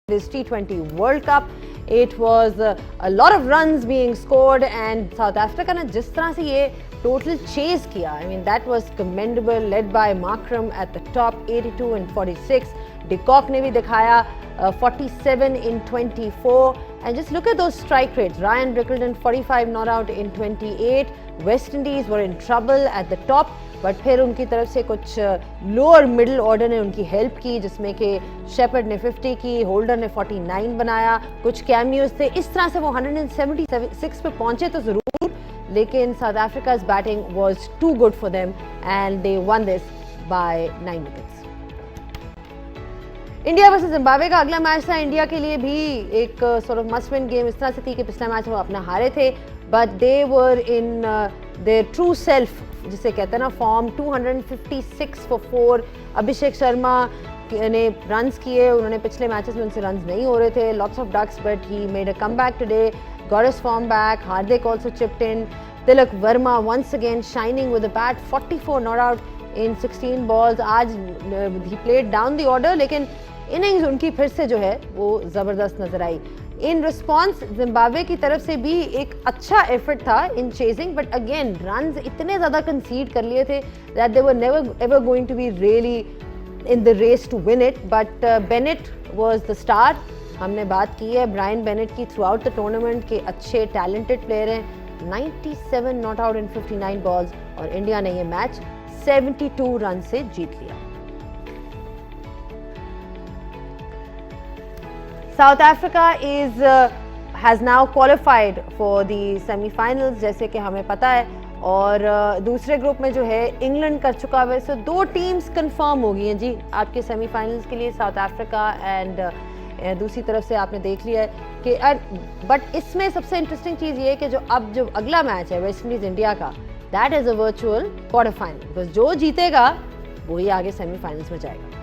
this T20 World Cup. It was a lot of runs being scored and South Africa ने जिस तरह से ये total chase किया, I mean that was commendable, led by Markram at the top, 82 and 46. De Kock ने भी दिखाया 47 in 24, and just look at those strike rates. Ryan Brickleton 45 not out in 28. West Indies were in trouble at the top, but फिर उनकी तरफ से कुछ lower middle order ने उनकी हेल्प की, जिसमें कि शेपर्ड ने 50 की, होल्डर ने 49 बनाया, कुछ कैमियोज थे, इस तरह से वो 176 पे पहुंचे तो ज़रूर, लेकिन South Africa's batting was too good for them and they won this by 9 wickets. India versus Zimbabwe का अगला मैच था इंडिया के लिए भी एक sort of must win game इस तरह से थी कि पिछला मैच वो अपना हारे थे, but they were in their true self, जिसे कहते हैं ना फॉर्म। 256 for 4 अभिषेक शर्मा ने रन्स किए, उन्होंने पिछले मैचेस में उनसे रन्स नहीं हो रहे थे, lots of ducks, but he made a comeback today, got his form back. Hardik also chipped in, Tilak Varma once again shining with the bat, 44 not out in 16 balls. आज he played down the order, लेकिन innings उनकी फिर से जो है वो ज़बरदस्त नजर आई। इन रिस्पॉन्स जिम्बाब्वे की तरफ से भी एक अच्छा एफर्ट था in chasing, but again runs इतने ज़्यादा कंसीड कर लिए थे that they were never ever going to be really in the race to win it. But Bennett was the star, हमने बात की है ब्रायन बेनेट की थ्रू आउट द टूर्नामेंट के, अच्छे टैलेंटेड प्लेयर हैं। 97 नॉट आउट इन 59 बॉल्स और India ने ये मैच 72 रन से जीत लिया। South Africa has now qualified for the semi-finals, जैसे कि हमें पता है, और दूसरे ग्रुप में जो है इंग्लैंड कर चुका है। सो 2 टीम्स कंफर्म हो गई हैं जी आपके सेमीफाइनल्स के लिए, साउथ अफ्रीका एंड दूसरी तरफ से आपने देख लिया है कि बट इसमें सबसे इंटरेस्टिंग चीज़ ये है कि जो अगला मैच है वेस्ट इंडीज़ इंडिया का, that is a virtual quarter final, because जो जीतेगा वही आगे सेमीफाइनल्स में जाएगा।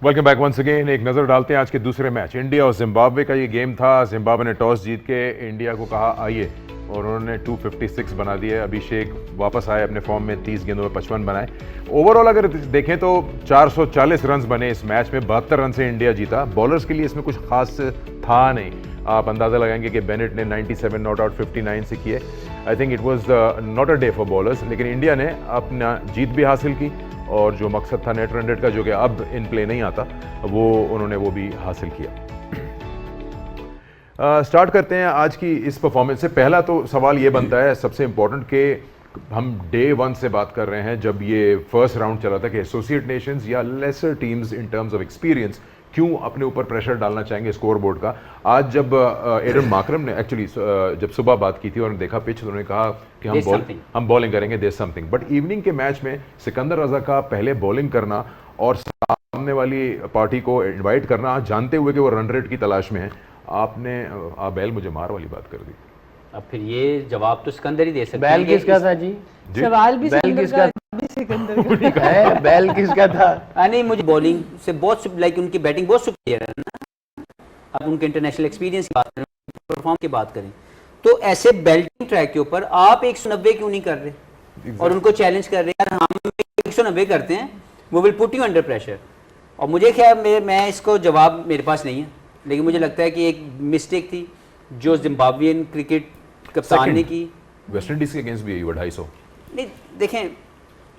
Welcome back once again. एक नज़र डालते हैं आज के दूसरे मैच, इंडिया और जिम्बाब्वे का ये गेम था। जिम्बाब्वे ने टॉस जीत के इंडिया को कहा आइए, और उन्होंने 256 बना दिए। अभिषेक वापस आए अपने फॉर्म में, 30 गेंदों में 55 बनाए। ओवरऑल अगर देखें तो 440 रन बने इस मैच में, 72 रन से इंडिया जीता। बॉलर्स के लिए इसमें कुछ खास था नहीं, आप अंदाज़ा लगाएंगे कि बेनेट ने 97 नॉट आउट 59 से किए। I think it was not a day for bowlers, लेकिन इंडिया ने अपना जीत भी हासिल की, और जो मकसद था नेट रन रेट का, जो कि अब इन प्ले नहीं आता, उन्होंने वो भी हासिल किया। स्टार्ट करते हैं आज की इस परफॉर्मेंस से। पहला तो सवाल ये बनता है सबसे इम्पोर्टेंट कि हम डे 1 से बात कर रहे हैं, जब ये फर्स्ट राउंड चला था, कि एसोसिएट नेशंस या lesser teams in terms of experience क्यों अपने ऊपर प्रेशर डालना चाहेंगे स्कोर बोर्ड का। आज जब एडन मार्करम ने एक्चुअली जब सुबह बात की थी और देखा पिच, तो उन्होंने कहा कि हम बॉलिंग करेंगे, देयर समथिंग। बट इवनिंग के मैच में सिकंदर रजा का पहले बॉलिंग करना और सामने वाली पार्टी को इन्वाइट करना, जानते हुए कि वो रन रेट की तलाश में है, आपने बैल मुझे मार वाली बात कर दी। अब फिर ये जवाब तो सिकंदर ही दे सकते बैल किसका था जी? सवाल भी बैल किसका सिकंदर का है? बैल किसका था? नहीं, मुझे बॉलिंग से बहुत लाइक उनकी बैटिंग बहुत सुपीरियर है ना। अब उनके इंटरनेशनल एक्सपीरियंस की बात करें, परफॉर्म की बात करें, तो ऐसे बेल्टिंग ट्रैक के ऊपर आप 190 क्यों नहीं कर रहे और उनको चैलेंज कर रहे हैं? हम 190 करते हैं, वो will put you under pressure. और मुझे ख्याल मैं इसको जवाब मेरे पास नहीं है, लेकिन मुझे लगता है कि एक मिस्टेक थी जो जिम्बाब्वियन क्रिकेट कप्तान ने की। वेस्ट इंडीज के अगेंस्ट भी यही 250। नहीं, देखें,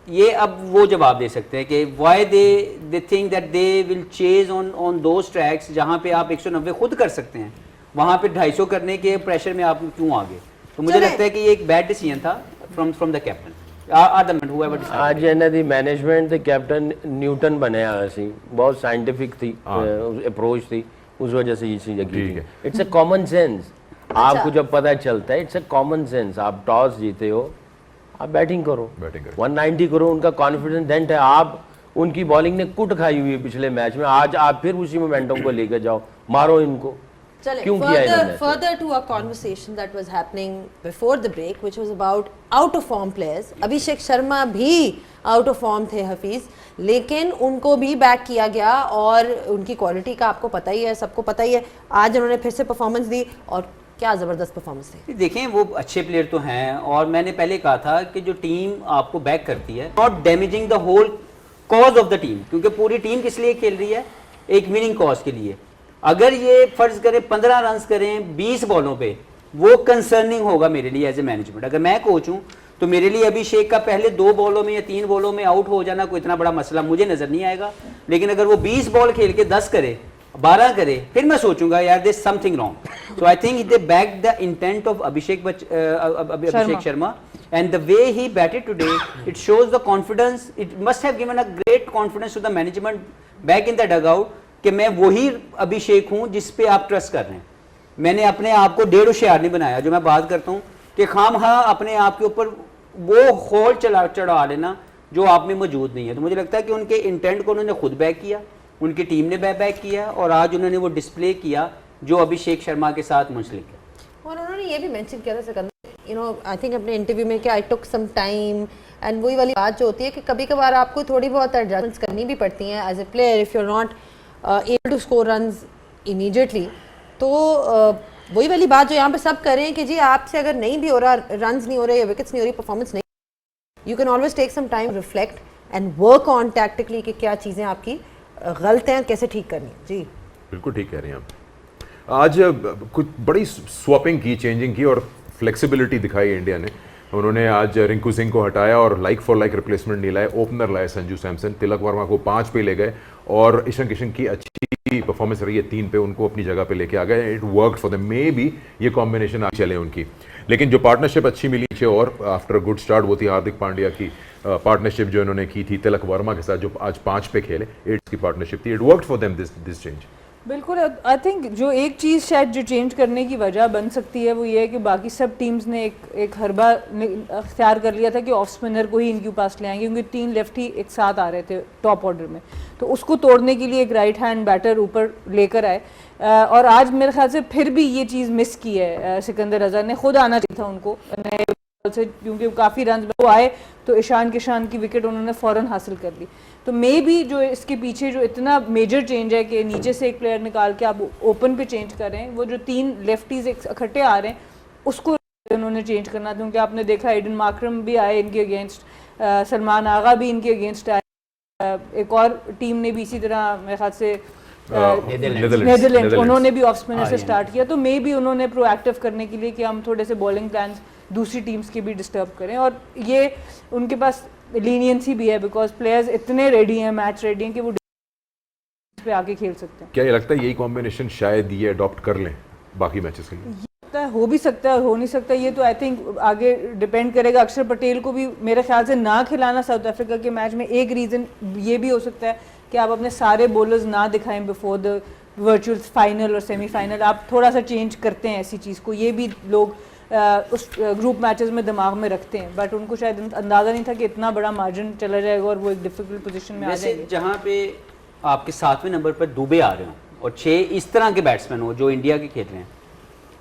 ये अब वो जवाब दे सकते हैं कि why they think that they will chase on those tracks जहां पे आप 190 खुद कर सकते हैं, वहां पे 250 करने के प्रेशर में आप क्यों आ गए? तो मुझे लगता है कि ये एक बैड डिसीजन था फ्रॉम द कैप्टन। आज ਇਹਨਾਂ ਦੀ मैनेजमेंट ਤੇ कैप्टन न्यूटन ਬਣਿਆ ਸੀ, बहुत साइंटिफिक थी अप्रोच थी, उस वजह से ये चीज़ की। इट्स अ कॉमन सेंस, आपको जब पता चलता है, इट्स अ कॉमन सेंस, आप टॉस जीते हो, आप बैटिंग करो, 190 करो, उनका कॉन्फिडेंस डेंट है। आप उनकी बॉलिंग ने कुट खाई हुई है पिछले मैच में, आज आप फिर उसी मोमेंटम को लेकर जाओ, मारो इनको। क्यों किया इन्होंने? Further to a conversation that was happening before the break, which was about out of form players. Abhishek Sharma भी आउट ऑफ फॉर्म थे हफीज, लेकिन उनको भी बैक किया गया, और उनकी क्वालिटी का आपको पता ही है, सबको पता ही है। आज उन्होंने फिर से परफॉर्मेंस दी, और क्या ज़बरदस्त परफॉर्मेंस थी। देखें, वो अच्छे प्लेयर तो हैं, और मैंने पहले कहा था कि जो टीम आपको बैक करती है, not damaging the whole cause of the team, क्योंकि पूरी टीम किस लिए खेल रही है? एक विनिंग कॉज के लिए। अगर ये फर्ज करें 15 रन करें 20 बॉलों पे, वो कंसर्निंग होगा मेरे लिए एज ए मैनेजमेंट। अगर मैं कोच हूँ तो मेरे लिए अभिषेक का पहले 2 बॉलों में या 3 बॉलों में आउट हो जाना कोई इतना बड़ा मसला मुझे नजर नहीं आएगा। लेकिन अगर वो 20 बॉल खेल के 10 करे, 12 करे, फिर मैं सोचूंगा यार there something wrong. So I think they back the intent of Abhishek Sharma and the way he batted today, it shows the confidence. It must have given a great confidence to the management back in the dugout कि मैं वही अभिषेक हूँ जिस पे आप trust कर रहे हैं। मैंने अपने आप को 1.5 होशियार नहीं बनाया, जो मैं बात करता हूँ कि खामखा अपने आप के ऊपर वो खोल चढ़ा लेना जो आप में मौजूद नहीं है। तो मुझे लगता है कि उनके इंटेंट को उन्होंने खुद बैक किया, उनकी टीम ने बैक किया, और आज उन्होंने वो डिस्प्ले किया जो अभिषेक शर्मा के साथ मुंसलिक है। और उन्होंने ये भी मेंशन किया था Sikandar, you know I think अपने इंटरव्यू में कि आई टुक सम टाइम, एंड वही वाली बात जो होती है कि कभी कभार आपको थोड़ी बहुत एडजस्टमेंट्स करनी भी पड़ती हैं as a player if you are not able to score runs immediately. तो वही वाली बात जो यहाँ पे सब कर रहे हैं कि जी आपसे अगर नहीं भी हो रहा, रन्स नहीं हो रहे या विकेट्स नहीं हो रही, परफॉर्मेंस नहीं, you can always take some time reflect and work on tactically कि क्या चीज़ें आपकी गलत हैं, कैसे ठीक करनी। जी बिल्कुल ठीक कह रही हैं आप। आज कुछ बड़ी स्वैपिंग की, चेंजिंग की और फ्लेक्सिबिलिटी दिखाई इंडिया ने। उन्होंने आज रिंकू सिंह को हटाया और लाइक फॉर लाइक रिप्लेसमेंट नहीं लाए, ओपनर लाए संजू सैमसन, तिलक वर्मा को 5 पे ले गए और ईशान किशन की अच्छी परफॉर्मेंस रही है 3 पे, उनको अपनी जगह पे लेके आ गए। It worked for them, may be ये कॉम्बिनेशन आज चले उनकी। लेकिन जो पार्टनरशिप अच्छी मिली नीचे और आफ्टर गुड स्टार्ट वो थी हार्दिक पांड्या की पार्टनरशिप जो इन्होंने की थी तिलक वर्मा के साथ, जो आज 5 पे खेले, 8 की पार्टनरशिप थी। It worked for them this change. बिल्कुल। आई थिंक जो एक चीज़ शायद जो चेंज करने की वजह बन सकती है वो ये है कि बाकी सब टीम्स ने एक हरबा अख्तियार कर लिया था कि ऑफ स्पिनर को ही इनके पास ले आएंगे, क्योंकि 3 लेफ्टी एक साथ आ रहे थे टॉप ऑर्डर में, तो उसको तोड़ने के लिए एक राइट हैंड बैटर ऊपर लेकर आए। और आज मेरे ख्याल से फिर भी ये चीज़ मिस की है सिकंदर रजा ने, खुद आना चाहिए था उनको नए से, क्योंकि काफ़ी रन वो आए तो ईशान किशन की विकेट उन्होंने फ़ौरन हासिल कर ली। तो मे बी जो इसके पीछे जो इतना मेजर चेंज है कि नीचे से एक प्लेयर निकाल के आप ओपन पे चेंज कर रहे हैं, वो जो 3 लेफ्टीज इकट्ठे आ रहे हैं उसको उन्होंने चेंज करना था। क्योंकि आपने देखा एडन मार्करम भी आए इनके अगेंस्ट, सलमान आगा भी इनके अगेंस्ट आए, एक और टीम ने भी इसी तरह मेरे ख्याल से नेदरलैंड्स उन्होंने भी ऑफ स्पिनर से स्टार्ट किया। तो मे बी उन्होंने प्रोएक्टिव करने के लिए कि हम थोड़े से बॉलिंग प्लान्स दूसरी टीम्स के भी डिस्टर्ब करें, और ये उनके पास लीनियंसी भी है बिकॉज प्लेयर्स इतने रेडी हैं, मैच रेडी हैं कि वो पे आके खेल सकते हैं। क्या ये लगता है यही कॉम्बिनेशन शायद ये अडॉप्ट कर लें बाकी मैचेस के लिए? हो भी सकता है और हो नहीं सकता, ये तो आई थिंक आगे डिपेंड करेगा। अक्षर पटेल को भी मेरे ख्याल से ना खिलाना साउथ अफ्रीका के मैच में एक रीज़न ये भी हो सकता है कि आप अपने सारे बॉलर्स ना दिखाएं बिफोर द वर्चुअल फाइनल और सेमीफाइनल, आप थोड़ा सा चेंज करते हैं ऐसी चीज़ को, ये भी लोग उस ग्रुप मैचेस में दिमाग में रखते हैं, बट उनको शायद अंदाज़ा नहीं था कि इतना बड़ा मार्जिन चला जाएगा और वो एक डिफिकल्ट पोजीशन में आ जाएंगे। जहाँ पे आपके 7वें नंबर पर दुबे आ रहे हो और 6 इस तरह के बैट्समैन हो जो इंडिया के खेल रहे हैं,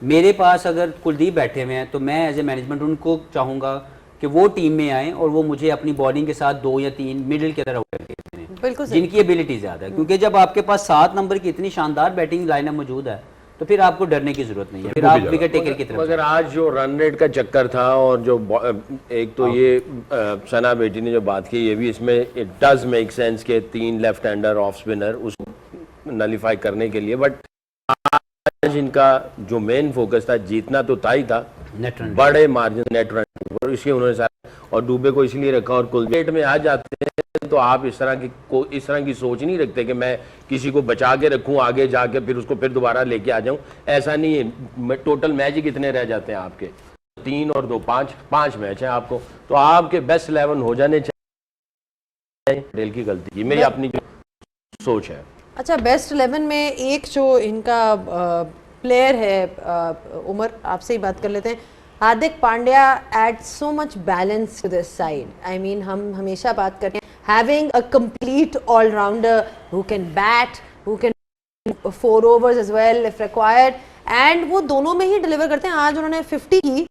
मेरे पास अगर कुलदीप बैठे हुए हैं तो मैं एज ए मैनेजमेंट उनको चाहूँगा कि वो टीम में आएँ और वो मुझे अपनी बॉलिंग के साथ 2 या 3 मिडिल की तरह बिल्कुल जिनकी एबिलिटी ज़्यादा है, क्योंकि जब आपके पास 7 नंबर की इतनी शानदार बैटिंग लाइनअप मौजूद है तो फिर आपको डरने की जरूरत नहीं है, फिर आप विकेट टेकर की तरफ। मगर आज जो रन रेट का चक्कर था और जो एक तो ये सना बेटी ने जो बात की, ये भी इसमें इट डज मेक सेंस के 3 लेफ्ट हैंडर ऑफ स्पिनर उसको नलीफाई करने के लिए, बट आज इनका जो मेन फोकस था जीतना तो था ही था, नेट रन बड़े मार्जिन नेट रन पर, इसलिए उन्होंने सारा और डूबे को इसलिए रखा। और कुलदीप में आ जाते हैं तो आप इस तरह की सोच नहीं रखते कि मैं किसी को बचा के रखूं आगे जाके फिर उसको फिर दोबारा लेके आ जाऊं, ऐसा नहीं है। टोटल मैच ही कितने रह जाते हैं आपके, 3 और 2 5 मैच हैं आपको, तो आपके बेस्ट 11 हो जाने चाहिए। पटेल की गलती, ये मेरी अपनी जो सोच है। अच्छा, बेस्ट 11 में एक जो इनका प्लेयर है, उमर आपसे ही बात कर लेते हैं, Hardik Pandya add so much balance to this side. I mean हम हमेशा बात करते हैं having a complete all-rounder who can bat, who can 4 overs as well if required, and वो दोनों में ही डिलीवर करते हैं। आज उन्होंने 50 की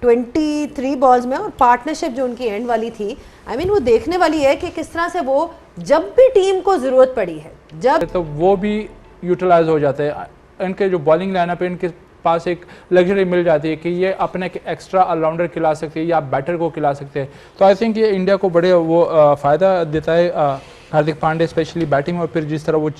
23 बॉल्स में, और पार्टनरशिप जो उनकी एंड वाली थी, आई मीन वो देखने वाली है कि किस तरह से वो जब भी टीम को ज़रूरत पड़ी है जब तो वो भी यूटिलाइज हो जाते हैं। इनके जो बॉलिंग लाइनअप है इनके पास एक लग्जरी मिल जाती है कि ये अपने एक्स्ट्रा ऑलराउंडर खिला सकते हैं या बैटर को खिला सकते हैं। तो आई थिंक ये इंडिया को बड़े वो फ़ायदा देता है हार्दिक पांड्या स्पेशली बैटिंग में, और फिर जिस तरह वो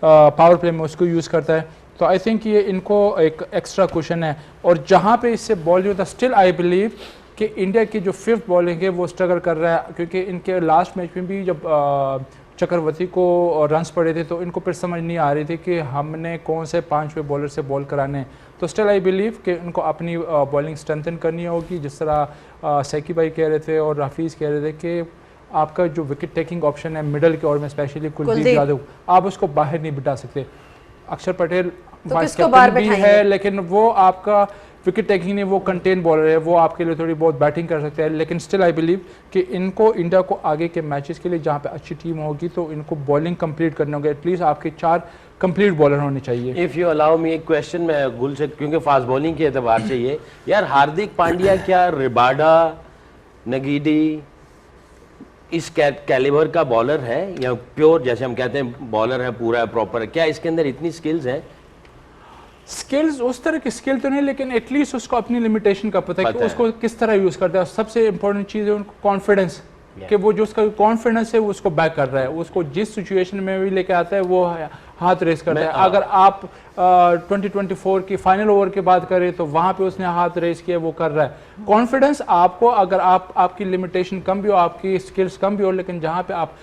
पावर प्ले में उसको यूज़ करता है, तो आई थिंक ये इनको एक एक्स्ट्रा क्वेश्चन है। और जहाँ पे इससे बॉल नहीं होता, स्टिल आई बिलीव कि इंडिया की जो 5th बॉलिंग है वो स्ट्रगल कर रहा है, क्योंकि इनके लास्ट मैच में भी जब चक्रवर्ती को रन्स पड़े थे तो इनको फिर समझ नहीं आ रही थी कि हमने कौन से 5वें बॉलर से बॉल कराने हैं। तो स्टिल आई बिलीव कि उनको अपनी बॉलिंग स्ट्रेंथन करनी होगी, जिस तरह सैकी भाई कह रहे थे और हाफिज़ कह रहे थे कि आपका जो विकेट टेकिंग ऑप्शन है मिडल के ओवर में, स्पेशली कुलदीप यादव, आप उसको बाहर नहीं बिठा सकते। अक्षर पटेल तो वाइस किसको बाहर कैप्टन भी बिठाएंगे? है, लेकिन वो आपका विकेट टेकिंग नहीं, वो कंटेन बॉलर है, वो आपके लिए थोड़ी बहुत बैटिंग कर सकते हैं। लेकिन स्टिल आई बिलीव कि इनको इंडिया को आगे के मैचेस के लिए जहाँ पे अच्छी टीम होगी तो इनको बॉलिंग कंप्लीट करनी होगी, एटलीस्ट आपके 4 कंप्लीट बॉलर होने चाहिए। इफ़ यू अलाउ मी एक क्वेश्चन मैं गुल से, क्योंकि फास्ट बॉलिंग के एतबार से ये यार, हार्दिक पांड्या क्या रिबाडा नगीडी इस कैलिबर का बॉलर है, या प्योर जैसे हम कहते हैं बॉलर है, पूरा है, प्रॉपर है? क्या इसके अंदर इतनी स्किल्स हैं? स्किल्स उस तरह की स्किल तो नहीं, लेकिन एटलीस्ट उसको अपनी लिमिटेशन का पता है कि उसको किस तरह यूज़ करता है। सबसे इंपॉर्टेंट चीज़ है उनको कॉन्फिडेंस, कि वो जो उसका कॉन्फिडेंस है वो उसको बैक कर रहा है, उसको जिस सिचुएशन में भी लेके आता है वो हाथ रेस करता है। अगर आप 2024 की फाइनल ओवर की बात करें तो वहाँ पे उसने हाथ रेस किया, वो कर रहा है। कॉन्फिडेंस आपको, अगर आपकी लिमिटेशन कम भी हो, आपकी स्किल्स कम भी हो, लेकिन जहाँ पे आप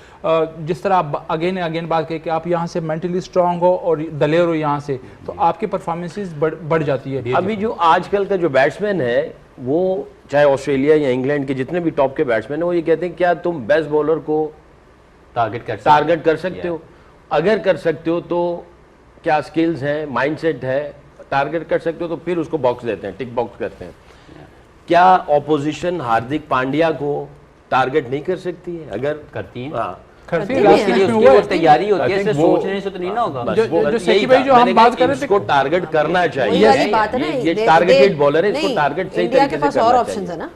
जिस तरह आप अगेन बात करें कि आप यहाँ से मेंटली स्ट्रांग हो और दलेर हो यहाँ से, तो आपकी परफॉर्मेंसेस बढ़ जाती है। अभी जो आजकल का जो बैट्समैन है, वो चाहे ऑस्ट्रेलिया या इंग्लैंड के जितने भी टॉप के बैट्समैन हैं, वो ये कहते हैं क्या तुम बेस्ट बॉलर को टारगेट कर सकते हो? अगर कर सकते हो तो क्या स्किल्स हैं, माइंडसेट है, टारगेट कर सकते हो तो फिर उसको बॉक्स देते हैं, टिक बॉक्स करते हैं। क्या ऑपोजिशन हार्दिक पांड्या को टारगेट नहीं कर सकती है? अगर करती है, हाँ, करती है, है। लास्ट उसके लिए मैच में उसकी हुआ वो है। तैयारी होती है, I think ऐसे वो- सोचने से तो नहीं ना होगा। जो वो सैकी यही भाई था। जो हम मैंने बात कहा कर रहे थे, इसको टारगेट करना वही चाहिए। वाली बात है ना, ये they- टारगेटेड they- बॉलर है, इसको नहीं, टारगेट सही इंडिया तरीके के से पास और करना ऑप्शंस है चाहिए। ना,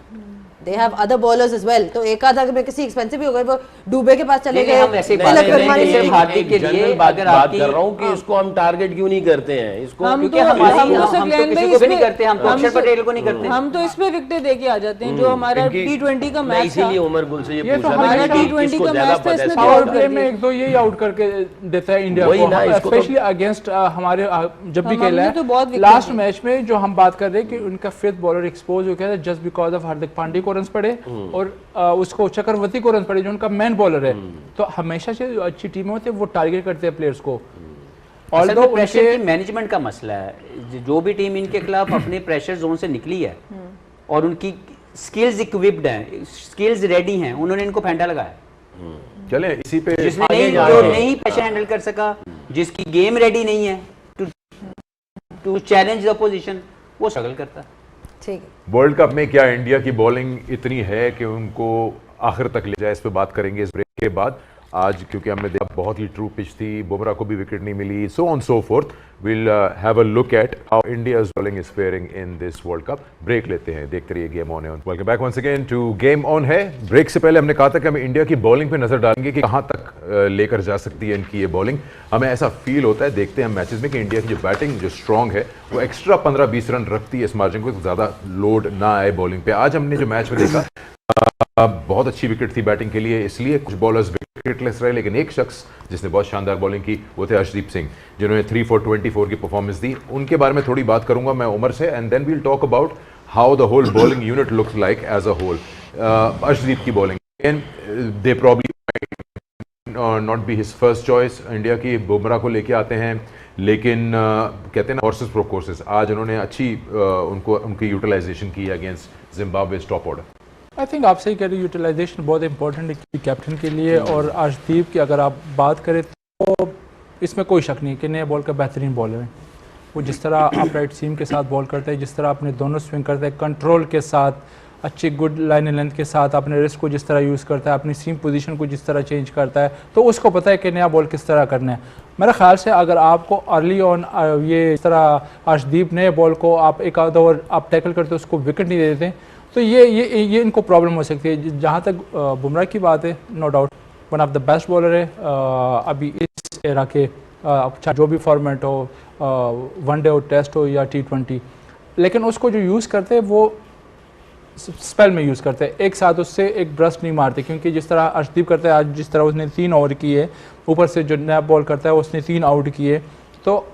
they have other bowlers as well. तो एक आधा में किसी एक्सपेंसिव भी हो गए, वो डूबे के पास चले नहीं, गए, हम ऐसे तिलक बात नहीं, वर्मा ने नहीं, सिर्फ नहीं, हार्दिक के लिए जनरल बात अगर आपकी- कर रहा हूँ कि इसको हम टारगेट क्यों नहीं करते हैं इसको, हम क्योंकि तो हमारी हम तो हम तो सकलैन किसी भाई को भी नहीं इसमें- करते, हम तो हम अक्षर तो- पटेल को नहीं करते। हम तो इस पे विकेट दे के आ जाते हैं, जो हमारा T20 का मैच था। इसीलिए उमर गुल से ये ये तो पूछा हमारा था कि T20 इसको का ज्यादा मैच था, पता है इसमें पावर तो- प्ले में 1-2 यही आउट करके देता है इंडिया वही को, ना, इसको तो- स्पेशली अगेंस्ट हमारे जब भी हमने खेला तो बहुत है। विकेट लास्ट लिए। मैच में जो हम बात कर रहे हैं कि उनका 5th बॉलर एक्सपोज हो गया था just because of Hardik Pandya को रन पड़े और उसको चक्रवर्ती को रन पड़े जो उनका मेन बॉलर है। तो हमेशा से जो अच्छी टीमें होती है वो टारगेट करते हैं प्लेयर्स को। असल ऑल्दो में प्रेशर उनके की मैनेजमेंट का मसला है। जो भी टीम इनके खिलाफ अपने प्रेशर जोन से निकली है और उनकी स्किल्स इक्विप्ड हैं, स्किल्स रेडी हैं, उन्होंने इनको फेंटा लगाया। चले इसी पे जिसने आगे नहीं जा जो रहे हैं। नहीं प्रेशर हैंडल कर सका, जिसकी गेम रेडी नहीं है टू चैलेंज द अपोजिशन, वो स्ट्रगल करता है। ठीक है। वर्ल्ड कप में क्या इंडिया की बॉलिंग इतनी है कि उनको आखिर तक ले जाए? इस पे बात करेंगे इस ब्रेक के बाद। आज क्योंकि हमने देखा बहुत ही ट्रू पिच थी, बुमराह को भी विकेट नहीं मिली, so on so forth. Will have a look at how India's bowling is faring in this world cup. Break लेते हैं, देखते रहिए गेम ऑन है। Welcome back once again to game on है। ब्रेक से पहले हमने कहा था कि हम इंडिया की बॉलिंग पे नजर डालेंगे कि कहां तक लेकर जा सकती है इनकी ये बॉलिंग। हमें ऐसा फील होता है, देखते हैं हम मैचेस में, कि इंडिया की जो बैटिंग जो स्ट्रांग है वो एक्स्ट्रा 15-20 रन रखती है इस मार्जिन को, ज़्यादा लोड ना आए बॉलिंग पे। आज हमने जो मैच में देखा बहुत अच्छी विकेट थी बैटिंग के लिए, इसलिए कुछ बॉलर्स विकेटलेस रहे, लेकिन एक शख्स जिसने बहुत शानदार बॉलिंग की वो थे अर्शदीप सिंह, जिन्होंने 3 for 24 की परफॉर्मेंस दी। उनके बारे में थोड़ी बात करूंगा मैं उमर से, and then we'll talk about how the whole bowling unit looks like as a whole. Arshdeep की bowling, they probably not be his first choice. India की बुमराह को लेके आते हैं, लेकिन कहते हैं ना हॉर्सेस फॉर कोर्सेस, आज उन्होंने अच्छी उनकी यूटिलाइजेशन की against Zimbabwe's top order. I think आप सही कह रहे हैं, यूटिलाइजेशन बहुत इंपॉर्टेंट है कैप्टन के लिए। और अर्शदीप की अगर आप बात करें तो इसमें कोई शक नहीं कि नए बॉल का बेहतरीन बॉलर है। वो जिस तरह अपराइट सीम के साथ बॉल करता है, जिस तरह अपने दोनों स्विंग करता है, कंट्रोल के साथ, अच्छी गुड लाइन लेंथ के साथ, अपने रिस्क को जिस तरह यूज़ करता है, अपनी सीम पोजीशन को जिस तरह चेंज करता है, तो उसको पता है कि नया बॉल किस तरह करना है। मेरे ख्याल से अगर आपको अर्ली ऑन ये इस तरह अर्शदीप नए बॉल को आप एक आधा ओवर आप टैकल करते हो, उसको विकेट नहीं दे देते, तो ये इनको प्रॉब्लम हो सकती है। जहाँ तक बुमराह की बात है, no doubt one of the best bowler है अभी इस एरा के, जो भी फॉर्मेट हो, वनडे हो, टेस्ट हो या T20, लेकिन उसको जो यूज़ करते हैं वो स्पेल में यूज़ करते हैं, एक साथ उससे एक ब्रस्ट नहीं मारते, क्योंकि जिस तरह अर्शदीप करता है आज, जिस तरह उसने 3 ओवर किए, ऊपर से जो नैप बॉल करता है उसने 3 आउट किए, तो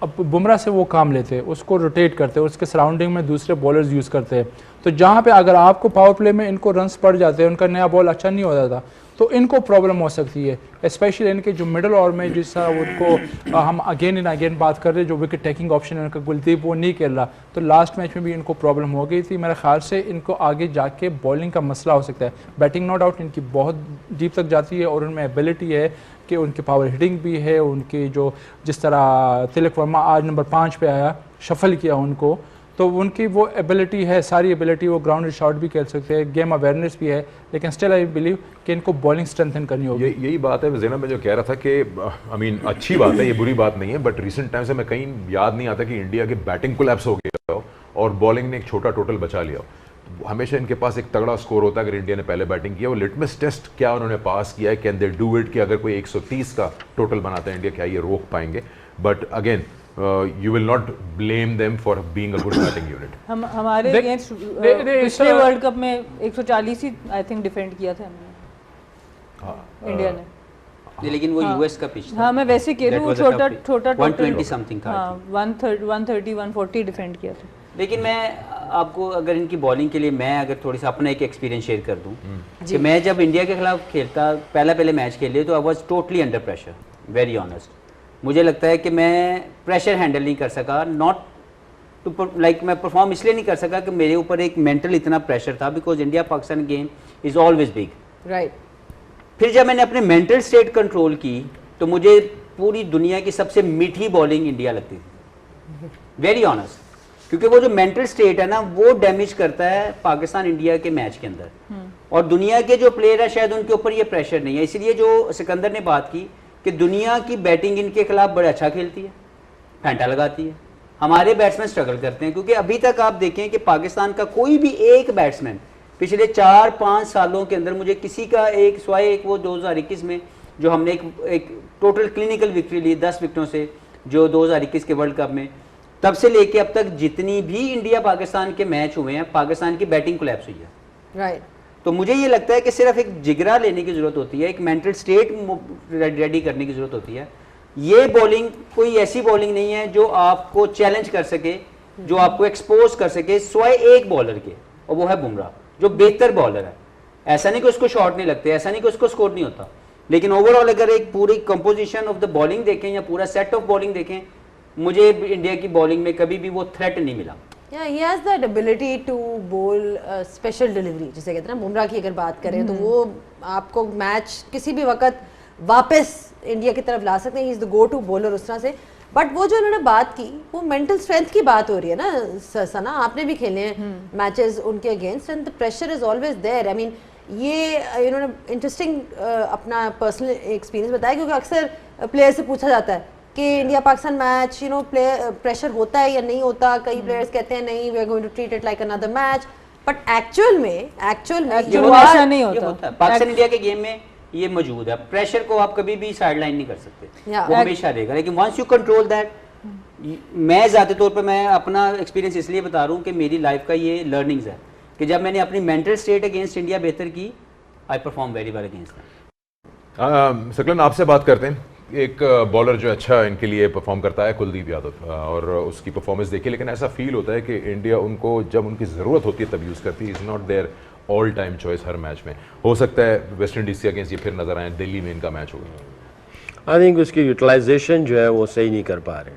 अब बुमराह से वो काम लेते हैं, उसको रोटेट करते हैं, उसके सराउंडिंग में दूसरे बॉलर्स यूज़ करते हैं। तो जहाँ पे अगर आपको पावर प्ले में इनको रन्स पड़ जाते हैं, उनका नया बॉल अच्छा नहीं हो जाता, तो इनको प्रॉब्लम हो सकती है, स्पेशली इनके जो मिडल ओवर में जिस तरह उनको हम अगेन एंड अगेन बात कर रहे हैं, जो विकेट टेकिंग ऑप्शन है उनका कुलदीप वो नहीं खेल रहा, तो लास्ट मैच में भी इनको प्रॉब्लम हो गई थी। मेरे ख्याल से इनको आगे जाके बॉलिंग का मसला हो सकता है। बैटिंग नो डाउट इनकी बहुत डीप तक जाती है और उनमें एबिलिटी है कि उनकी पावर हिटिंग भी है, उनकी जो जिस तरह तिलक वर्मा आज नंबर 5 पे आया, शफल किया उनको, तो उनकी वो एबिलिटी है, सारी एबिलिटी, वो ग्राउंड शॉट भी खेल सकते हैं, गेम अवेयरनेस भी है, लेकिन स्टिल आई बिलीव कि इनको बॉलिंग स्ट्रेंथन करनी होगी। यही बात है ज़ैनब, मैं जो कह रहा था कि आई मीन अच्छी बात है, ये बुरी बात नहीं है, बट रिसेंट टाइम से मैं कहीं याद नहीं आता कि इंडिया के बैटिंग कोलैप्स हो गया हो और बॉलिंग ने एक छोटा टोटल बचा लिया हो। हमेशा इनके पास एक तगड़ा स्कोर होता है अगर इंडिया ने पहले बैटिंग किया। वो लिटमस टेस्ट क्या उन्होंने पास किया है, कैन दे डू इट, कि अगर कोई 130 का टोटल बनाता है इंडिया, क्या ये रोक पाएंगे? But again you will not blame them for being a good batting unit. हमारे अगेंस्ट पिछले वर्ल्ड कप में 140 ही आई थिंक डिफेंड किया था हमने, इंडिया ने। लेकिन वो यूएस का पिच था। हाँ, मैं वैसे कह रही हूँ, छोटा 120 समथिंग था। हाँ, 130 140 डिफेंड किया था। लेकिन मैं आपको अगर इनकी बॉलिंग के लिए मैं अगर थोड़ी सा अपना एक एक्सपीरियंस शेयर कर दूं कि मैं जब इंडिया के खिलाफ खेलता पहले मैच खेले तो I was totally under pressure, very honest. मुझे लगता है कि मैं प्रेशर हैंडल नहीं कर सका, नॉट टू लाइक मैं परफॉर्म इसलिए नहीं कर सका कि मेरे ऊपर एक मेंटल इतना प्रेशर था, because India Pakistan game is always big, right. फिर जब मैंने अपने मेंटल स्टेट कंट्रोल की तो मुझे पूरी दुनिया की सबसे मीठी बॉलिंग इंडिया लगती थी, वेरी ऑनेस्ट, क्योंकि वो जो मेंटल स्टेट है ना वो डैमेज करता है पाकिस्तान इंडिया के मैच के अंदर, और दुनिया के जो प्लेयर है शायद उनके ऊपर ये प्रेशर नहीं है। इसीलिए जो सिकंदर ने बात की कि दुनिया की बैटिंग इनके खिलाफ बड़ा अच्छा खेलती है, फैंटा लगाती है, हमारे बैट्समैन स्ट्रगल करते हैं, क्योंकि अभी तक आप देखें कि पाकिस्तान का कोई भी एक बैट्समैन पिछले 4-5 सालों के अंदर मुझे किसी का एक स्वाय एक वो 2021 में जो हमने एक टोटल क्लिनिकल विक्ट्री ली 10 विकेटों से, जो 2021 के वर्ल्ड कप में, तब से लेके अब तक जितनी भी इंडिया पाकिस्तान के मैच हुए हैं पाकिस्तान की बैटिंग कोलैप्स हुई है, राइट। तो मुझे ये लगता है कि सिर्फ एक जिगरा लेने की जरूरत होती है, एक मेंटल स्टेट रेडी करने की जरूरत होती है। ये बॉलिंग कोई ऐसी बॉलिंग नहीं है जो आपको चैलेंज कर सके, जो आपको एक्सपोज कर सके सिवाय एक बॉलर के, और वो है बुमराह, जो बेहतर बॉलर है। ऐसा नहीं कि उसको शॉट नहीं लगते, ऐसा नहीं कि उसको स्कोर नहीं होता, लेकिन ओवरऑल अगर एक पूरी कंपोजिशन ऑफ द बॉलिंग देखें या पूरा सेट ऑफ बॉलिंग देखें, मुझे इंडिया की बॉलिंग में कभी भी वो थ्रेट नहीं मिला। Yeah, he has that ability to bowl special delivery, जिसे कहते हैं ना। बुमराह की अगर बात करें तो वो आपको मैच किसी भी वक्त वापस इंडिया की तरफ ला सकते हैं, he is the go to bowler उस तरह से। बट वो जो उन्होंने बात की वो मेंटल स्ट्रेंथ की बात हो रही है ना सना, आपने भी खेले हैं मैचेस उनके against, and the pressure is always there. I mean ये इन्होंने इंटरेस्टिंग अपना पर्सनल एक्सपीरियंस बताया, क्योंकि अक्सर प्लेयर से पूछा जाता है कि इंडिया पाकिस्तान मैच प्रेशर होता है या नहीं होता। कई प्लेयर्स कहते हैं नहीं, we are going to treat it like another match, but actual में ऐसा नहीं होता। पाकिस्तान इंडिया के गेम में ये मौजूद है, प्रेशर को आप कभी भी साइडलाइन नहीं कर सकते, वो हमेशा रहेगा। लेकिन वंस यू कंट्रोल दैट, मैं ज़्यादा तौर पर मैं अपना एक्सपीरियंस इसलिए बता रहा हूँ कि मेरी लाइफ का ये लर्निंग्स है कि जब मैंने अपनी मेंटल स्टेट अगेंस्ट इंडिया बेहतर की, I perform very well against. सकलन, आपसे बात करते हैं। एक बॉलर जो अच्छा इनके लिए परफॉर्म करता है कुलदीप यादव, और उसकी परफॉर्मेंस देखिए, लेकिन ऐसा फील होता है कि इंडिया उनको जब उनकी ज़रूरत होती है तब यूज़ करती है, is not there all time choice हर मैच में। हो सकता है वेस्ट इंडीज़ के अगेंस्ट ये फिर नज़र आए, दिल्ली में इनका मैच होगा। आई थिंक उसकी यूटिलाइजेशन जो है वो सही नहीं कर पा रहे।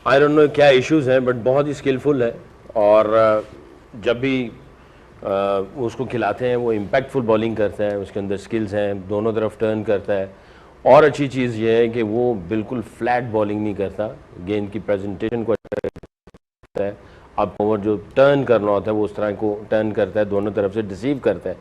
आई डोंट नो क्या इश्यूज़ हैं, बट बहुत ही स्किलफुल है, और जब भी उसको खिलाते हैं वो इम्पैक्टफुल बॉलिंग करता है, उसके अंदर स्किल्स हैं, दोनों तरफ टर्न करता है। और अच्छी चीज़ ये है कि वो बिल्कुल फ्लैट बॉलिंग नहीं करता, गेंद की प्रेजेंटेशन को करता है, अब ओवर जो टर्न करना होता है वो उस तरह को टर्न करता है, दोनों तरफ से डिसीव करता है।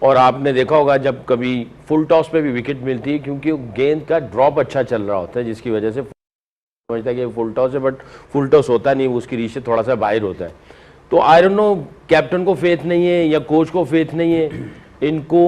और आपने देखा होगा जब कभी फुल टॉस पे भी विकेट मिलती है, क्योंकि गेंद का ड्रॉप अच्छा चल रहा होता है, जिसकी वजह से समझता है कि फुल टॉस है, बट फुल टॉस होता नहीं, उसकी रीच से थोड़ा सा बाहर होता है। तो आई डोंट नो, कैप्टन को फेथ नहीं है या कोच को फेथ नहीं है, इनको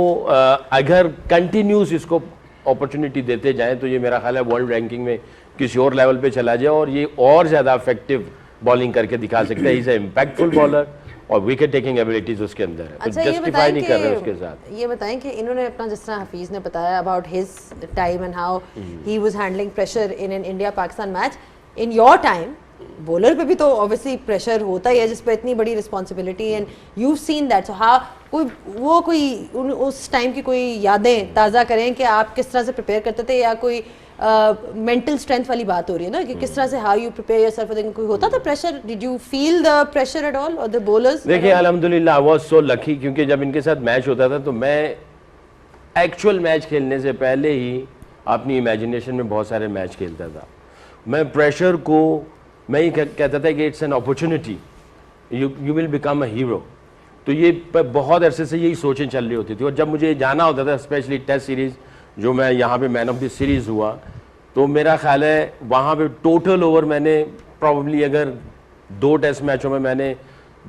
अगर कंटिन्यूस इसको अपॉर्चुनिटी देते जाएं तो ये मेरा ख्याल है वर्ल्ड रैंकिंग में किसी और लेवल पे चला जाए और ये और ज़्यादा इफेक्टिव बॉलिंग करके दिखा सकता है। इज ए इम्पैक्टफुल बॉलर और विकेट टेकिंग एबिलिटीज उसके अंदर है, अच्छा, जस्टिफाई नहीं कर रहे उसके साथ। ये बताएं कि इन्होंने अपना, जिस तरह हफीज ने बताया about his time and how he was handling pressure in an India Pakistan match, in your time bowler पे भी तो ऑब्वियसली प्रेशर होता ही है जिस पे इतनी बड़ी responsibility, and you seen that, so how उस टाइम की कोई यादें ताज़ा करें कि आप किस तरह से प्रिपेयर करते थे, या कोई मेंटल स्ट्रेंथ वाली बात हो रही है ना कि किस तरह से how you prepare yourself for the, कोई होता था pressure? Did you feel the pressure at all और द बॉलर्स? देखिए अल्हम्दुलिल्लाह आई वाज सो लकी, क्योंकि जब इनके साथ मैच होता था तो मैं एक्चुअल मैच खेलने से पहले ही अपनी इमेजिनेशन में बहुत सारे मैच खेलता था। मैं प्रेशर को मैं ही कहता था कि it's an opportunity, you will become a hero. तो ये बहुत अरसे से यही सोचें चल रही होती थी। और जब मुझे जाना होता था, स्पेशली टेस्ट सीरीज़ जो मैं यहाँ पे मैन ऑफ द सीरीज़ हुआ, तो मेरा ख्याल है वहाँ पे टोटल ओवर मैंने प्रॉब्ली अगर 2 टेस्ट मैचों में मैंने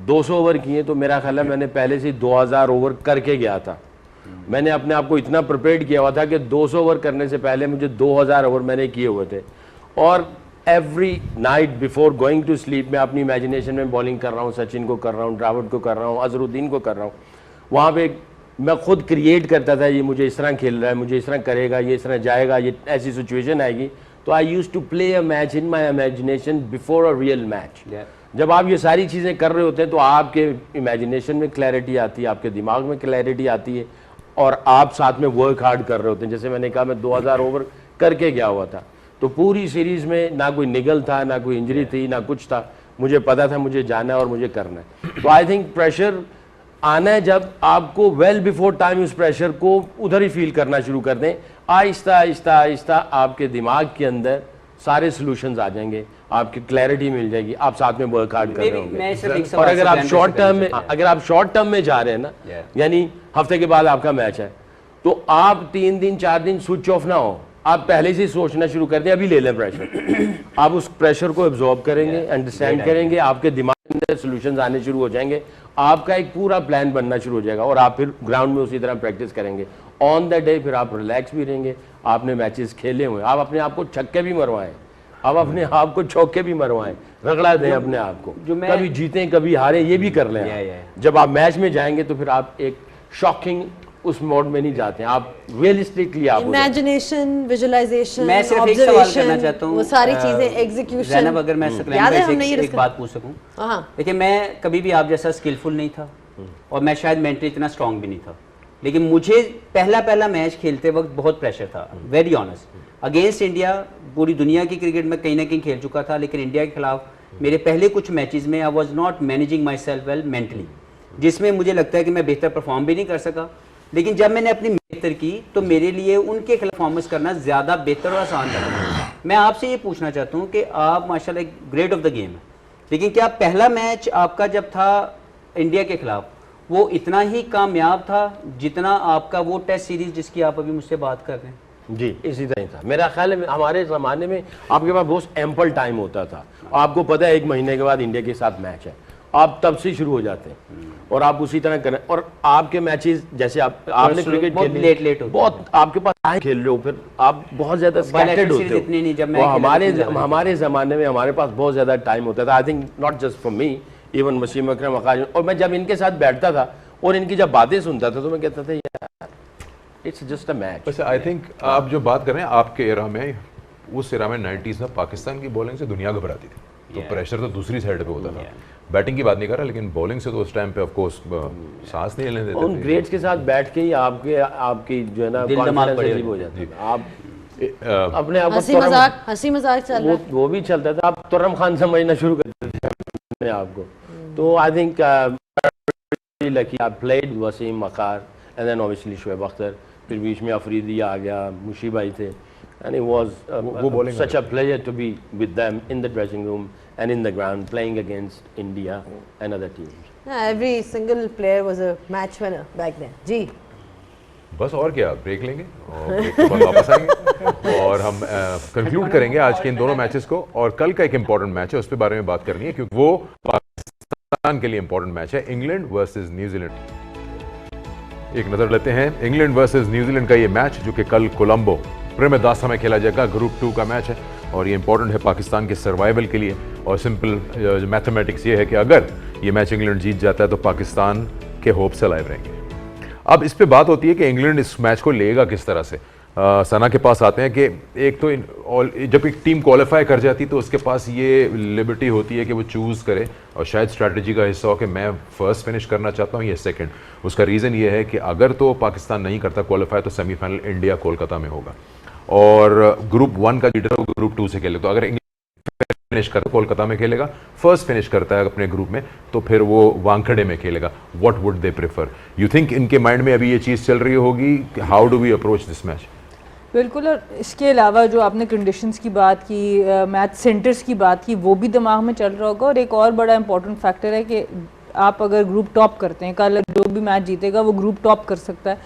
200 ओवर किए तो मेरा ख्याल है मैंने पहले से 2000 ओवर करके गया था। मैंने अपने आप को इतना प्रिपेयर किया हुआ था कि 200 ओवर करने से पहले मुझे 2000 ओवर मैंने किए हुए थे। और every night before going to sleep मैं अपनी इमेजिनेशन में बॉलिंग कर रहा हूँ, सचिन को कर रहा हूँ, ड्राविड को कर रहा हूँ, अजहरुद्दीन को कर रहा हूँ। वहाँ पे मैं खुद क्रिएट करता था, ये मुझे इस तरह खेल रहा है, मुझे इस तरह करेगा, ये इस तरह जाएगा, ये ऐसी सिचुएशन आएगी। तो I used to play a match in my imagination before a real match. जब आप ये सारी चीज़ें कर रहे होते हैं तो आपके इमेजिनेशन में क्लैरिटी आती है, आपके दिमाग में क्लैरिटी आती है, और आप साथ में वर्क हार्ड कर रहे होते हैं। जैसे मैंने कहा मैं 2000 ओवर करके गया हुआ था, तो पूरी सीरीज़ में ना कोई निगल था, ना कोई इंजरी थी, ना कुछ था। मुझे पता था मुझे जाना है और मुझे करना है। तो आई थिंक प्रेशर आना है जब आपको वेल बिफोर टाइम उस प्रेशर को उधर ही फील करना शुरू कर दें। आहिस्ता आहिस्ता आहिस्ता आपके दिमाग के अंदर सारे सॉल्यूशंस आ जाएंगे, आपकी क्लैरिटी मिल जाएगी, आप साथ में वर्क हार्ड कर रहे होंगे। और अगर आप शॉर्ट टर्म में जा रहे हैं ना, यानी हफ्ते के बाद आपका मैच है, तो आप 3 दिन 4 दिन स्विच ऑफ ना हो, आप पहले से सोचना शुरू कर दें अभी ले लें प्रेशर। आप उस प्रेशर को एब्जॉर्ब करेंगे, अंडरस्टैंड करेंगे, आपके दिमाग के अंदर सॉल्यूशंस आने शुरू हो जाएंगे, आपका एक पूरा प्लान बनना शुरू हो जाएगा, और आप फिर ग्राउंड में उसी तरह प्रैक्टिस करेंगे। ऑन द डे फिर आप रिलैक्स भी रहेंगे, आपने मैचेस खेले हुए, आप अपने आप को छक्के भी मरवाएं, आप अपने आप को चौके भी मरवाएं, रगड़ा दें अपने आप को, कभी जीतें कभी हारें, ये भी कर लें। जब आप मैच में जाएंगे तो फिर आप एक शॉकिंग उस मोड में नहीं जाते हैं, आप रियलिस्टिकली आप इमेजिनेशन, विजुअलाइजेशन, मैं सिर्फ एक सवाल करना चाहता हूँ, वो सारी चीजें, एग्जीक्यूशन। ज़ैनब, अगर मैं एक बात पूछ सकूँ? देखिए, मैं कभी भी आप जैसा स्किलफुल नहीं था, और मैं शायद मेंटली इतना स्ट्रांग भी नहीं था, लेकिन मुझे पहला मैच खेलते वक्त बहुत प्रेशर था, वेरी ऑनेस्ट, अगेंस्ट इंडिया। पूरी दुनिया की क्रिकेट में कहीं ना कहीं खेल चुका था, लेकिन इंडिया के खिलाफ मेरे पहले कुछ मैचेस में I was not managing my self well mentally, जिसमें मुझे लगता है कि मैं बेहतर परफॉर्म भी नहीं कर सका। लेकिन जब मैंने अपनी बेहतर की तो मेरे लिए उनके खिलाफ परफॉर्मेंस करना ज़्यादा बेहतर और आसान लगा। मैं आपसे ये पूछना चाहता हूँ कि आप माशाल्लाह एक ग्रेट ऑफ द गेम है, लेकिन क्या पहला मैच आपका जब था इंडिया के खिलाफ वो इतना ही कामयाब था जितना आपका वो टेस्ट सीरीज जिसकी आप अभी मुझसे बात कर रहे हैं? जी, इसी तरह था मेरा ख्याल है। हमारे ज़माने में आपके पास बहुत एम्पल टाइम होता था, आपको पता है 1 महीने के बाद इंडिया के साथ मैच है, आप तब से शुरू हो जाते हैं और आप उसी तरह करें। और आपके मैचेस जैसे आपने क्रिकेट बहुत लेट बहुत आपके पास टाइम खेल रहे हो, फिर आप बहुत ज्यादा स्कैटर्ड होते हो। हमारे ज़माने में हमारे पास बहुत ज़्यादा टाइम होता था। I think not just for me, even Wasim Akram, Akash. और मैं जब इनके साथ बैठता था और इनकी जब बातें सुनता था तो मैं कहता था यार इट्स जस्ट अ मैच। वैसे आई थिंक आप जो बात कर रहे हैं आपके एरा में, उस एरा में 90s में पाकिस्तान की बॉलिंग से दुनिया घबराती थी, तो प्रेशर तो दूसरी साइड पे होता था। बैटिंग की बात नहीं कर रहा, लेकिन बॉलिंग से तो उस टाइम पे ऑफ कोर्स सांस नहीं लेने देते। उन ग्रेट्स के साथ बैठ के ही आपकी जो है ना कॉन्फिडेंस अजीब हो जाती है। आप अपने आप हंसी मजाक चल रहा है, वो भी चलता था, आप तुर्रम खान समझना शुरू कर देते अपने आप को। तो I think lucky I played Wasim, Waqar and then obviously Shoaib Akhtar, फिर बीच में अफरीदी आ गया, मुशी भाई थे, and it was such a pleasure to be with them in the dressing room and in the ground playing against India and other teams. Every single player was a match winner back then. जी बस और क्या, break लेंगे और break के बाद वापस आएंगे और हम कंक्लूड करेंगे आज के इन दोनों मैचेस को। और कल का एक इंपॉर्टेंट मैच है, उस पर बारे में बात करनी है, क्योंकि वो पाकिस्तान के लिए इंपॉर्टेंट मैच है, इंग्लैंड वर्सेस न्यूजीलैंड। एक नजर लेते हैं इंग्लैंड वर्सेस न्यूजीलैंड का ये मैच, जो कि कल कोलंबो प्रेमदासा में खेला जाएगा। ग्रुप 2 का मैच है। और ये इंपॉर्टेंट है पाकिस्तान के सर्वाइवल के लिए। और सिंपल मैथमेटिक्स ये है कि अगर ये मैच इंग्लैंड जीत जाता है तो पाकिस्तान के होप्स अलाइव रहेंगे। अब इस पे बात होती है कि इंग्लैंड इस मैच को लेगा किस तरह से। सना के पास आते हैं कि एक तो जब एक टीम क्वालिफाई कर जाती तो उसके पास ये लिबर्टी होती है कि वो चूज़ करे और शायद स्ट्रैटेजी का हिस्सा हो कि मैं फर्स्ट फिनिश करना चाहता हूँ या सेकंड। उसका रीज़न ये है कि अगर तो पाकिस्तान नहीं करता क्वालिफाई तो सेमीफाइनल इंडिया कोलकाता में होगा और ग्रुप 1 का लीडर ग्रुप 2 से खेले। तो अगर फिनिश करता कोलकाता में खेलेगा, फर्स्ट फिनिश करता है अपने ग्रुप में तो फिर वो वानखेड़े में खेलेगा। What would they prefer? You think इनके माइंड में अभी ये चीज़ चल रही होगी, how do we approach this match? बिल्कुल। और इसके अलावा जो आपने कंडीशंस की बात की, मैच सेंटर्स की बात की, वो भी दिमाग में चल रहा होगा। और एक और बड़ा इंपॉर्टेंट फैक्टर है कि आप अगर ग्रुप टॉप करते हैं, कल जो भी मैच जीतेगा वो ग्रुप टॉप कर सकता है,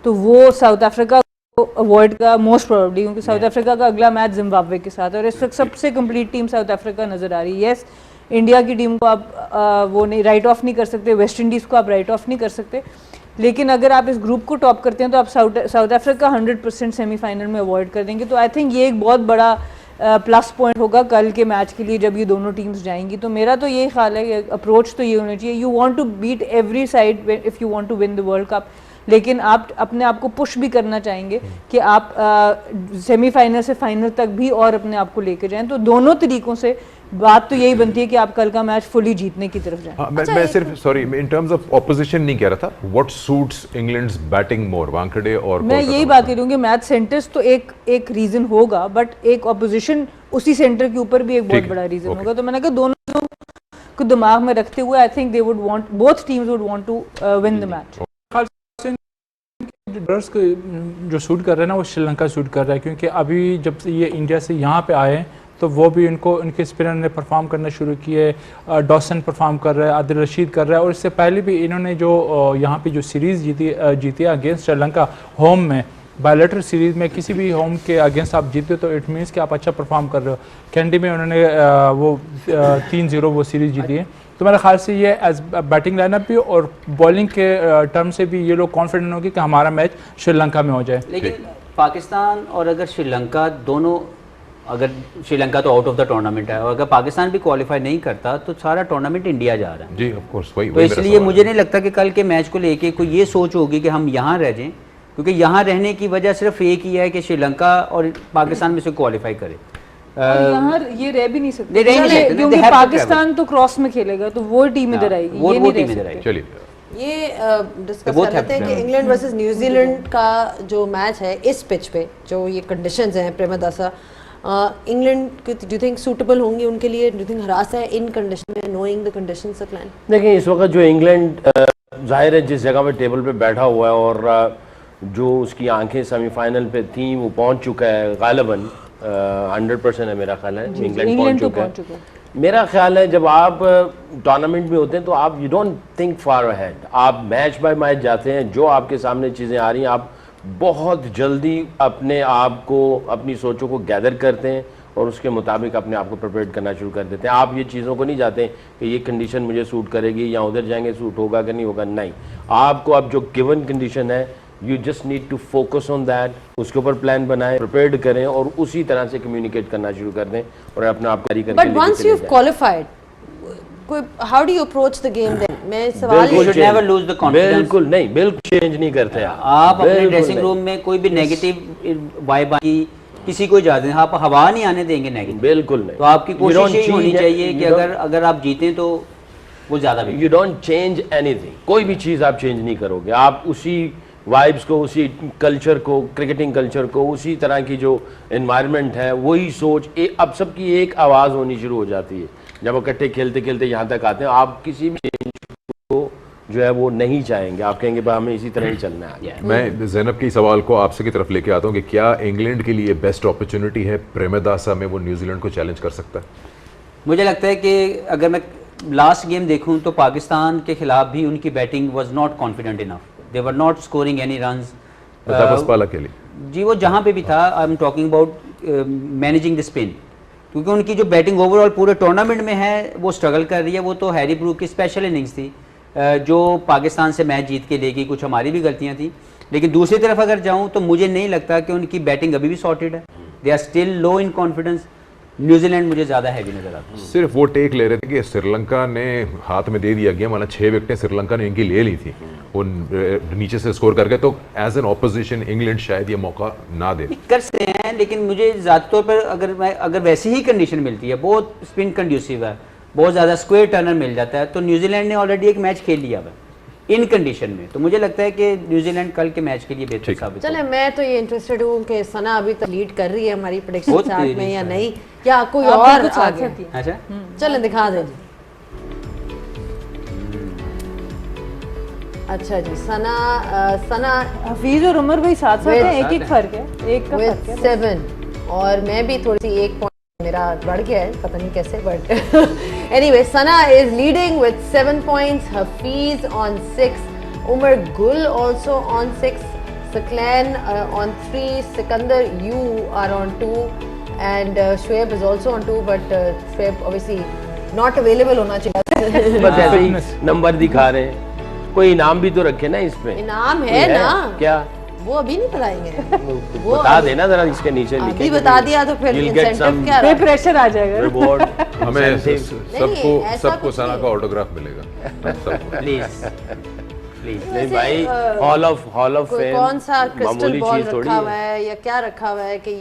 तो वो साउथ अफ्रीका को अवॉइड का मोस्ट प्रोबेबली, क्योंकि साउथ अफ्रीका का अगला मैच जिम्बाब्वे के साथ है और इस वक्त सबसे कंप्लीट टीम साउथ अफ्रीका नज़र आ रही है। यस, इंडिया की टीम को आप वो नहीं राइट ऑफ नहीं कर सकते, वेस्ट इंडीज़ को आप राइट ऑफ नहीं कर सकते, लेकिन अगर आप इस ग्रुप को टॉप करते हैं तो आप साउथ अफ्रीका 100% सेमीफाइनल में अवॉइड कर देंगे। तो आई थिंक ये एक बहुत बड़ा प्लस पॉइंट होगा कल के मैच के लिए जब ये दोनों टीम्स जाएंगी। तो मेरा तो यही ख्याल है कि अप्रोच तो ये होना चाहिए, you want to beat every side if you want to win the world cup, लेकिन आप अपने आप को पुश भी करना चाहेंगे कि आप सेमीफाइनल से फाइनल तक भी और अपने आप को लेकर जाएं। तो दोनों तरीकों से बात तो यही बनती है कि आप कल का मैच फुली जीतने की तरफ जाएं। मैं सिर्फ sorry in terms of opposition नहीं कह रहा था, व्हाट सूट्स इंग्लैंड्स बैटिंग मोर, वानखेड़े और मैं यही बात कर रही हूँ कि मैच सेंटर्स तो एक रीजन होगा, बट एक ऑपोजिशन उसी सेंटर के ऊपर भी एक बहुत बड़ा रीजन होगा। तो मैंने कहा दोनों को दिमाग में रखते हुए I think they would want, both teams would want to win the match. Bowlers को जो शूट कर रहे हैं ना वो श्रीलंका शूट कर रहा है, क्योंकि अभी जब से ये इंडिया से यहाँ पे आए तो वो भी उनके स्पिनर ने परफॉर्म करना शुरू किए। डॉसन परफॉर्म कर रहा है, आदिल रशीद कर रहा है, और इससे पहले भी इन्होंने जो यहाँ पे जो सीरीज़ जीती अगेंस्ट श्रीलंका होम में, बायलैटरल सीरीज़ में किसी भी होम के अगेंस्ट आप जीते तो इट मीन्स कि आप अच्छा परफॉर्म कर रहे हो। कैंडी में उन्होंने वो 3-0 वो सीरीज़ जीती है। तो मेरे ख्याल से ये एज बैटिंग लाइनअप भी और बॉलिंग के टर्म से भी ये लोग कॉन्फिडेंट होंगे कि हमारा मैच श्रीलंका में हो जाए। लेकिन पाकिस्तान और अगर श्रीलंका दोनों, अगर श्रीलंका तो आउट ऑफ द टूर्नामेंट है और अगर पाकिस्तान भी क्वालिफाई नहीं करता तो सारा टूर्नामेंट इंडिया जा रहा है जी, ऑफ कोर्स वही। तो इसलिए मुझे नहीं लगता कि कल के मैच को लेके कोई ये सोच होगी कि हम यहाँ रह जाएं, क्योंकि यहाँ रहने की वजह सिर्फ एक ही है कि श्रीलंका और पाकिस्तान में से क्वालिफाई करे। यहाँ ये रह भी नहीं सकते क्योंकि पाकिस्तान तो क्रॉस में खेलेगा तो वो टीम इधर आएगी, ये नहीं रह सकते। चलिए ये डिस्कस कर लेते हैं कि इंग्लैंड वर्सेस न्यूजीलैंड का जो मैच है इस पिच पे, जो ये कंडीशंस हैं Premadasa, England do you think suitable होंगी उनके लिए? डू यू थिंक हरा सा है इन कंडीशन में, knowing the conditions of plan? देखिए इस वक्त जो इंग्लैंड जाहिर है जिस जगह पे टेबल पे बैठा हुआ है और जो उसकी आंखें सेमीफाइनल पे थी वो पहुंच चुका है गालिबन, 100% है मेरा ख्याल है इंग्लैंड पहुंच चुका है। मेरा ख्याल है जब आप टूर्नामेंट में होते हैं तो आप you don't think far ahead, आप मैच बाय मैच जाते हैं, जो आपके सामने चीज़ें आ रही हैं आप बहुत जल्दी अपने आप को, अपनी सोचों को गैदर करते हैं और उसके मुताबिक अपने आप को प्रिपेयर करना शुरू कर देते हैं। आप ये चीज़ों को नहीं जाते कि ये कंडीशन मुझे सूट करेगी या उधर जाएंगे सूट होगा कि नहीं होगा, नहीं। आपको अब जो गिवन कंडीशन है you just need to focus on that, उसके ऊपर प्लान बनाएं, प्रिपेयर्ड करें और उसी तरह से कम्युनिकेट करना शुरू कर दें और अपने आप को करके। But once you have qualified, how do you approach the game then? मैं सवाल you should never lose the confidence। बिल्कुल नहीं, बिल्कुल चेंज नहीं करते आप अपने ड्रेसिंग रूम में कोई भी नेगेटिव वाइब की किसी को इजाजत नहीं, आप हवा नहीं आने देंगे नेगेटिव, बिल्कुल नहीं। तो आपकी कोशिश यही होनी चाहिए कि अगर आप जीतें तो वो ज्यादा यू डोंट चेंज एनीथिंग, कोई भी चीज़ आप चेंज नहीं करोगे, आप उसी वाइब्स को, उसी कल्चर को, क्रिकेटिंग कल्चर को, उसी तरह की जो एनवायरनमेंट है वही सोच अब सबकी एक आवाज़ होनी शुरू हो जाती है जब इकट्ठे खेलते खेलते यहाँ तक आते हैं। आप किसी भी चेंज को जो है वो नहीं चाहेंगे, आप कहेंगे भाई हमें इसी तरह ही चलना है। मैं ज़ैनब के सवाल को आपसे की तरफ लेके आता हूँ कि क्या इंग्लैंड के लिए बेस्ट अपॉर्चुनिटी है प्रेमदासा में वो न्यूजीलैंड को चैलेंज कर सकता है? मुझे लगता है कि अगर मैं लास्ट गेम देखूं तो पाकिस्तान के खिलाफ भी उनकी batting was not confident enough, they were not scoring any runs. के लिए जी वो जहाँ पे भी था, I am talking about managing the spin, क्योंकि उनकी जो बैटिंग ओवरऑल पूरे टूर्नामेंट में है वो स्ट्रगल कर रही है। वो तो हैरी ब्रूक की स्पेशल इनिंग्स थी जो पाकिस्तान से मैच जीत के लेगी, कुछ हमारी भी गलतियां थी, लेकिन दूसरी तरफ अगर जाऊं तो मुझे नहीं लगता कि उनकी बैटिंग अभी भी सॉर्टेड है, they are still low in confidence. New Zealand मुझे ज़्यादा हैवी नज़र आता है। सिर्फ वो टेक ले रहे थे कि श्रीलंका ने हाथ में दे दिया गेम, वरना 6 विकेटें श्रीलंका ने इनकी ले ली थी, वो नीचे से स्कोर कर गए, तो एज एन ऑपोजिशन इंग्लैंड शायद ये मौका ना दे। कर सकते हैं, लेकिन मुझे ज़्यादा तौर पर अगर वैसी ही कंडीशन मिलती है, बहुत स्पिन कंड्यूसिव है, बहुत ज़्यादा स्क्वायर टर्नर मिल जाता है, तो न्यूजीलैंड ने ऑलरेडी एक मैच खेल लिया है इन कंडीशन में, तो मुझे लगता है कि न्यूजीलैंड कल के मैच के लिए बेहतर साबित चले, मैं तो ये इंटरेस्टेड हूँ कि सना अभी तक लीड कर रही है हमारी प्रेडिक्शन बहुत चार्ट में तेजी या से। नहीं, या कोई आप और बिल्कुल आगे। साथ-साथ ही। अच्छा चले दिखा दें जी। अच्छा जी, सना हफीज और उमर भाई साथ साथ हैं, एक एक फर्क है, एक का विद फर्क है। 7 और मैं भी थोड़ी सी 1 पॉइंट मेरा बढ़ गया है, पता नहीं कैसे, but anyway Sana is leading with 7 points, Hafeez on 6, Umar Gul also on 6, Saqlain on 3, Sikandar you are on 2 and Shoaib is also on 2, but Shoaib obviously not available होना चाहिए। बस ऐसे ही नंबर दिखा रहे हैं, कोई इनाम भी तो रखे ना इसमें। इनाम कोई है ना, क्या वो अभी नहीं बताएंगे, वो बता देना जरा इसके नीचे अभी लिखे बता दिया तो फिर इंसेंटिव क्या रहा? प्रेशर आ जाएगा। रिवॉर्ड हमें सबको ऐसा सबको कुछ सना नहीं। का ऑटोग्राफ मिलेगा सबको। प्लीज प्लीज नहीं भाई, हॉल ऑफ कोई फेम कौन सा क्रिस्टल मामूली बॉल चीज थोड़ी रखा हुआ है। है या क्या रखा हुआ है कि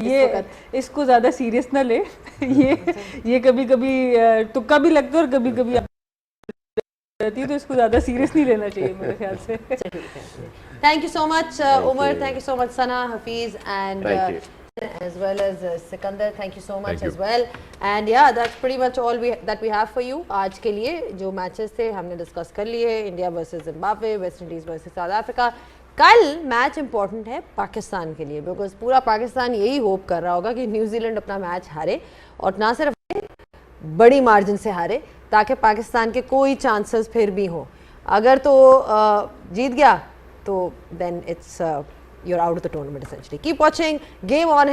ये इसको ज्यादा सीरियस ना ले। ये कभी कभी तुक्का भी लगता है और कभी कभी रहती है, तो इसको ज्यादा सीरियस नहीं लेना चाहिए मेरे ख्याल से। Thank you so much Umar, thank you so much Sana, Hafeez and Thank you. as well as Sikandar, thank you so much Thank you. as well, and yeah, that's pretty much all that we have for you आज के लिए। जो matches थे हमने discuss कर लिए, India versus Zimbabwe, West Indies versus south Africa. कल match important है पाकिस्तान के लिए, बिकॉज पूरा पाकिस्तान यही होप कर रहा होगा कि न्यूजीलैंड अपना मैच हारे, और ना सिर्फ बड़ी मार्जिन से हारे, ताकि पाकिस्तान के कोई चांसेस फिर भी हो। अगर तो जीत गया तो then it's you're out of the tournament essentially. Keep watching Game On.